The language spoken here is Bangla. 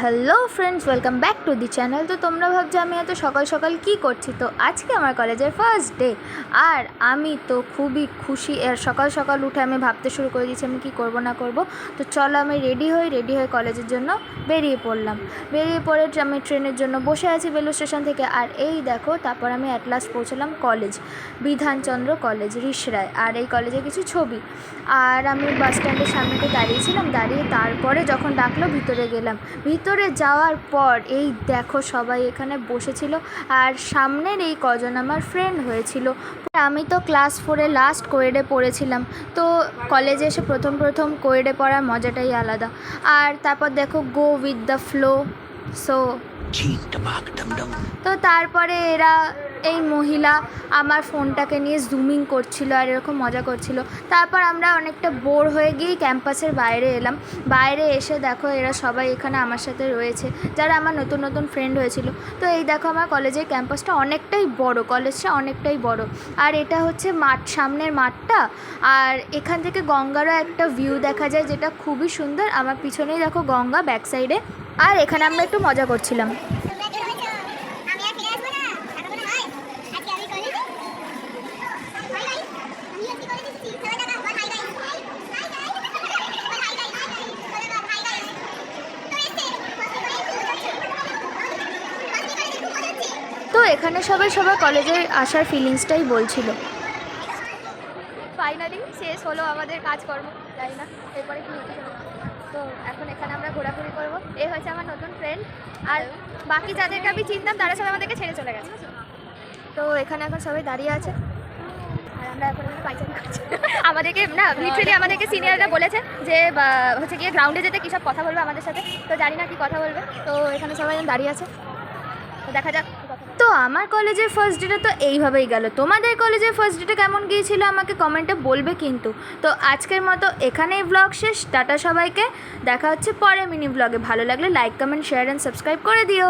Hello friends, welcome back to the channel. তো তোমরা ভাবছো আমি এত সকাল সকাল কী করছি। তো আজকে আমার কলেজের ফার্স্ট ডে, আর আমি তো খুবই খুশি। আর সকাল সকাল উঠে আমি ভাবতে শুরু করে দিয়েছি আমি কী করবো না করবো। তো চলো আমি রেডি হয়ে কলেজের জন্য বেরিয়ে পড়লাম। বেরিয়ে পড়ে আমি ট্রেনের জন্য বসে আছি বেলুড় স্টেশন থেকে। আর এই দেখো, তারপর আমি অ্যাট লাস্ট পৌঁছলাম কলেজ, বিধানচন্দ্র কলেজ, রিষড়ায়। আর এই কলেজে কিছু ছবি। আর আমি বাস স্ট্যান্ডের সামনেতে দাঁড়িয়েছিলাম, দাঁড়িয়ে তারপরে যখন ডাকলো ভিতরে গেলাম। ভিতরে যাওয়ার পর এই দেখো সবাই এখানে বসেছিল, আর সামনের এই কজন আমার ফ্রেন্ড হয়েছিল। আমি তো ক্লাস 4-এ লাস্ট কোয়েডে পড়েছিলাম, তো কলেজে এসে প্রথম কোয়েডে পড়ার মজাটাই আলাদা। আর তারপর দেখো go with the flow. So তো তারপরে এরা, এই মহিলা আমার ফোনটাকে নিয়ে জুমিং করছিল আর এরকম মজা করছিল। তারপর আমরা অনেকটা বোর হয়ে গিয়েই ক্যাম্পাসের বাইরে এলাম। বাইরে এসে দেখো এরা সবাই এখানে আমার সাথে রয়েছে, যারা আমার নতুন ফ্রেন্ড হয়েছিল। তো এই দেখো আমার কলেজের ক্যাম্পাসটা অনেকটাই বড়, কলেজটা অনেকটাই বড়। আর এটা হচ্ছে মাঠ, সামনের মাঠটা। আর এখান থেকে গঙ্গারও একটা ভিউ দেখা যায়, যেটা খুবই সুন্দর। আমার পিছনেই দেখো গঙ্গা ব্যাক সাইডে। আর এখানে আমরা একটু মজা করছিলাম। তো এখানে সবাই সবার কলেজে আসার ফিলিংসটাই বলছিল। ফাইনালি শেষ হলো আমাদের কাজকর্ম, জানি না এরপরে কী হতে চলেছে। তো এখন এখানে আমরা ঘোরাঘুরি করবো। এই হচ্ছে আমার নতুন ফ্রেন্ড, আর বাকি যাদেরকে আমি চিনতাম তারা সবাই আমাদেরকে ছেড়ে চলে গেছে। তো এখানে এখন সবাই দাঁড়িয়ে আছে, আর আমরা এখন পাইচারি করছি। আমাদেরকে না, লিটারালি আমাদেরকে সিনিয়ররা বলেছে যে হচ্ছে গিয়ে গ্রাউন্ডে যেতে কী সব কথা বলবে আমাদের সাথে। তো জানি না কী কথা বলবে। তো এখানে সবাই দাঁড়িয়ে আছে, তো দেখা যাক। তো আমার কলেজের ফার্স্ট ডেটা তো এইভাবেই গেল। তোমাদের কলেজের ফার্স্ট ডেটা কেমন গিয়েছিল আমাকে কমেন্টে বলবে কিন্তু। তো আজকের মতো এখানেই ব্লগ শেষ। টাটা সবাইকে, দেখা হচ্ছে পরে মিনি ব্লগে। ভালো লাগলে like, comment, share and subscribe করে দিও।